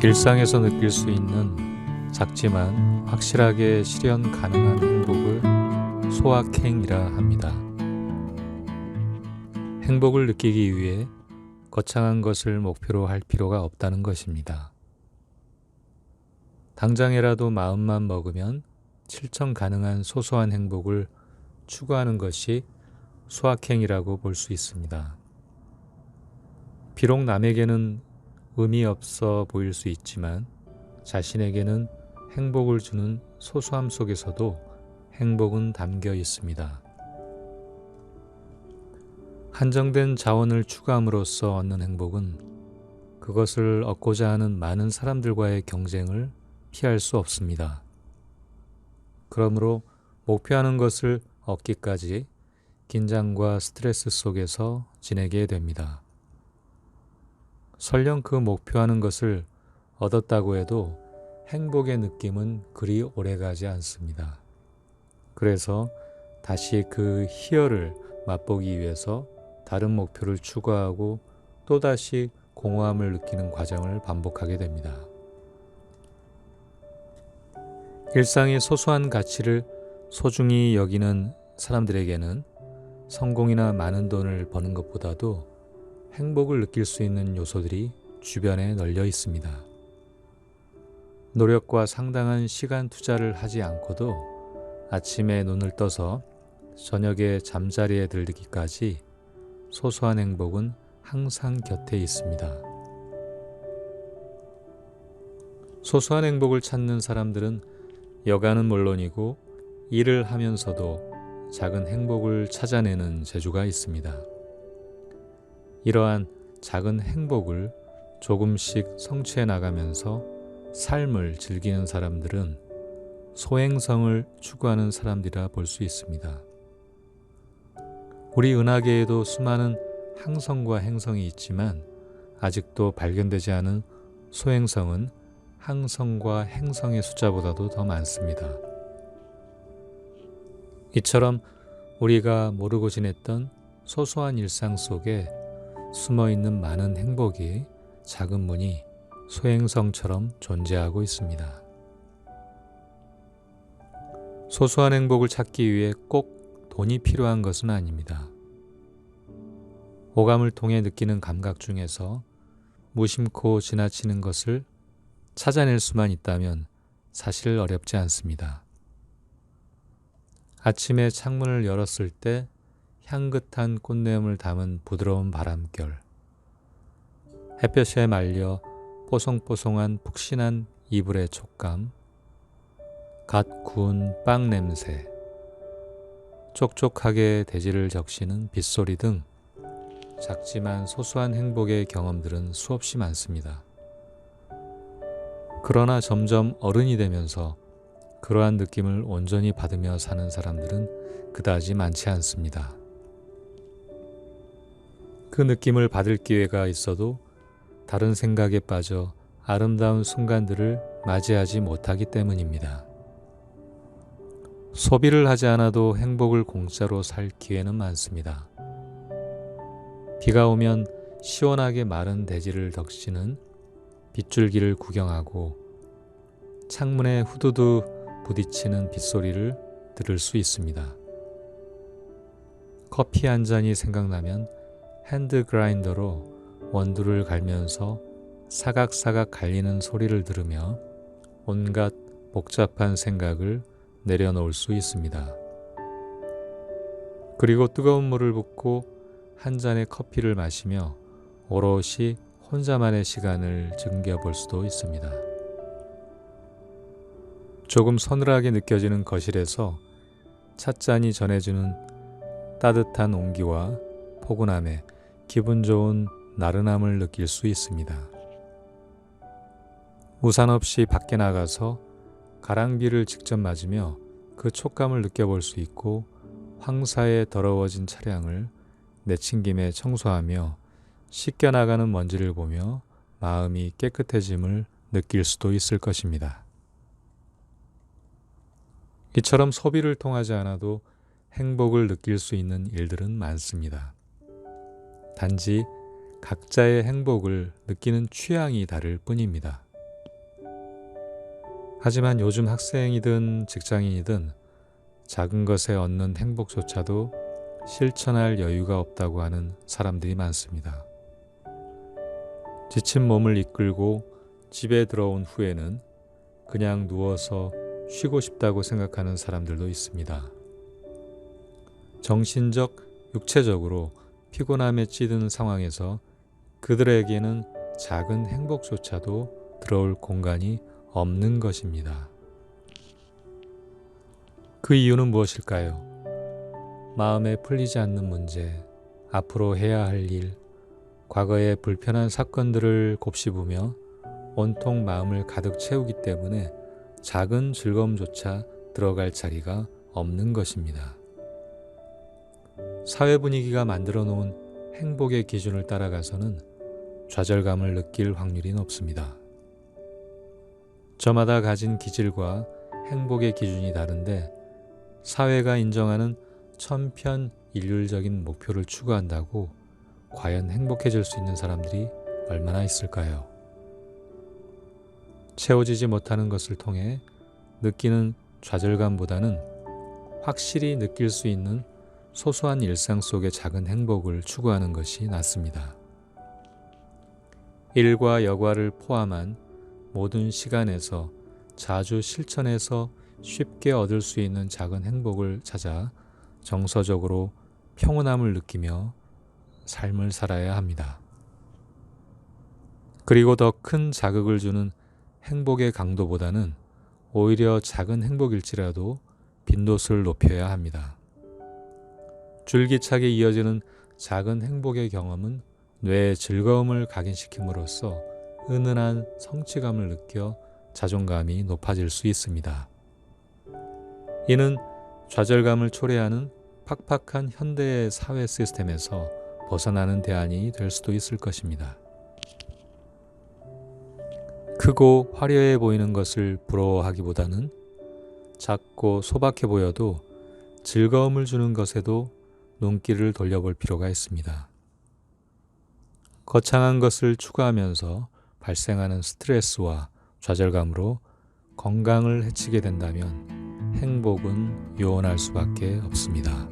일상에서 느낄 수 있는 작지만 확실하게 실현 가능한 행복을 소확행이라 합니다. 행복을 느끼기 위해 거창한 것을 목표로 할 필요가 없다는 것입니다. 당장이라도 마음만 먹으면 실천 가능한 소소한 행복을 추구하는 것이 소확행이라고 볼 수 있습니다. 비록 남에게는 의미 없어 보일 수 있지만 자신에게는 행복을 주는 소소함 속에서도 행복은 담겨 있습니다. 한정된 자원을 추구함으로써 얻는 행복은 그것을 얻고자 하는 많은 사람들과의 경쟁을 피할 수 없습니다. 그러므로 목표하는 것을 얻기까지 긴장과 스트레스 속에서 지내게 됩니다. 설령 그 목표하는 것을 얻었다고 해도 행복의 느낌은 그리 오래가지 않습니다. 그래서 다시 그 희열을 맛보기 위해서 다른 목표를 추구하고 또다시 공허함을 느끼는 과정을 반복하게 됩니다. 일상의 소소한 가치를 소중히 여기는 사람들에게는 성공이나 많은 돈을 버는 것보다도 행복을 느낄 수 있는 요소들이 주변에 널려 있습니다. 노력과 상당한 시간 투자를 하지 않고도 아침에 눈을 떠서 저녁에 잠자리에 들기까지 소소한 행복은 항상 곁에 있습니다. 소소한 행복을 찾는 사람들은 여가는 물론이고 일을 하면서도 작은 행복을 찾아내는 재주가 있습니다. 이러한 작은 행복을 조금씩 성취해 나가면서 삶을 즐기는 사람들은 소행성을 추구하는 사람들이라 볼 수 있습니다. 우리 은하계에도 수많은 항성과 행성이 있지만 아직도 발견되지 않은 소행성은 항성과 행성의 숫자보다도 더 많습니다. 이처럼 우리가 모르고 지냈던 소소한 일상 속에 숨어있는 많은 행복이 작은 문이 소행성처럼 존재하고 있습니다. 소소한 행복을 찾기 위해 꼭 돈이 필요한 것은 아닙니다. 오감을 통해 느끼는 감각 중에서 무심코 지나치는 것을 찾아낼 수만 있다면 사실 어렵지 않습니다. 아침에 창문을 열었을 때 향긋한 꽃내음을 담은 부드러운 바람결, 햇볕에 말려 뽀송뽀송한 푹신한 이불의 촉감, 갓 구운 빵 냄새, 촉촉하게 대지를 적시는 빗소리 등 작지만 소소한 행복의 경험들은 수없이 많습니다. 그러나 점점 어른이 되면서 그러한 느낌을 온전히 받으며 사는 사람들은 그다지 많지 않습니다. 그 느낌을 받을 기회가 있어도 다른 생각에 빠져 아름다운 순간들을 맞이하지 못하기 때문입니다. 소비를 하지 않아도 행복을 공짜로 살 기회는 많습니다. 비가 오면 시원하게 마른 대지를 덕시는 빗줄기를 구경하고 창문에 후두두 부딪히는 빗소리를 들을 수 있습니다. 커피 한 잔이 생각나면 핸드 그라인더로 원두를 갈면서 사각사각 갈리는 소리를 들으며 온갖 복잡한 생각을 내려놓을 수 있습니다. 그리고 뜨거운 물을 붓고 한 잔의 커피를 마시며 오롯이 혼자만의 시간을 즐겨볼 수도 있습니다. 조금 서늘하게 느껴지는 거실에서 찻잔이 전해주는 따뜻한 온기와 포근함에 기분 좋은 나른함을 느낄 수 있습니다. 우산 없이 밖에 나가서 가랑비를 직접 맞으며 그 촉감을 느껴볼 수 있고 황사에 더러워진 차량을 내친김에 청소하며 씻겨나가는 먼지를 보며 마음이 깨끗해짐을 느낄 수도 있을 것입니다. 이처럼 소비를 통하지 않아도 행복을 느낄 수 있는 일들은 많습니다. 단지 각자의 행복을 느끼는 취향이 다를 뿐입니다. 하지만 요즘 학생이든 직장인이든 작은 것에 얻는 행복조차도 실천할 여유가 없다고 하는 사람들이 많습니다. 지친 몸을 이끌고 집에 들어온 후에는 그냥 누워서 쉬고 싶다고 생각하는 사람들도 있습니다. 정신적, 육체적으로 피곤함에 찌든 상황에서 그들에게는 작은 행복조차도 들어올 공간이 없는 것입니다. 그 이유는 무엇일까요? 마음에 풀리지 않는 문제, 앞으로 해야 할 일, 과거의 불편한 사건들을 곱씹으며 온통 마음을 가득 채우기 때문에 작은 즐거움조차 들어갈 자리가 없는 것입니다. 사회 분위기가 만들어 놓은 행복의 기준을 따라가서는 좌절감을 느낄 확률이 높습니다. 저마다 가진 기질과 행복의 기준이 다른데 사회가 인정하는 천편일률적인 목표를 추구한다고 과연 행복해질 수 있는 사람들이 얼마나 있을까요? 채워지지 못하는 것을 통해 느끼는 좌절감보다는 확실히 느낄 수 있는 소소한 일상 속의 작은 행복을 추구하는 것이 낫습니다. 일과 여가를 포함한 모든 시간에서 자주 실천해서 쉽게 얻을 수 있는 작은 행복을 찾아 정서적으로 평온함을 느끼며 삶을 살아야 합니다. 그리고 더 큰 자극을 주는 행복의 강도보다는 오히려 작은 행복일지라도 빈도수를 높여야 합니다. 줄기차게 이어지는 작은 행복의 경험은 뇌에 즐거움을 각인시킴으로써 은은한 성취감을 느껴 자존감이 높아질 수 있습니다. 이는 좌절감을 초래하는 팍팍한 현대의 사회 시스템에서 벗어나는 대안이 될 수도 있을 것입니다. 크고 화려해 보이는 것을 부러워하기보다는 작고 소박해 보여도 즐거움을 주는 것에도 눈길을 돌려볼 필요가 있습니다. 거창한 것을 추구하면서 발생하는 스트레스와 좌절감으로 건강을 해치게 된다면 행복은 요원할 수밖에 없습니다.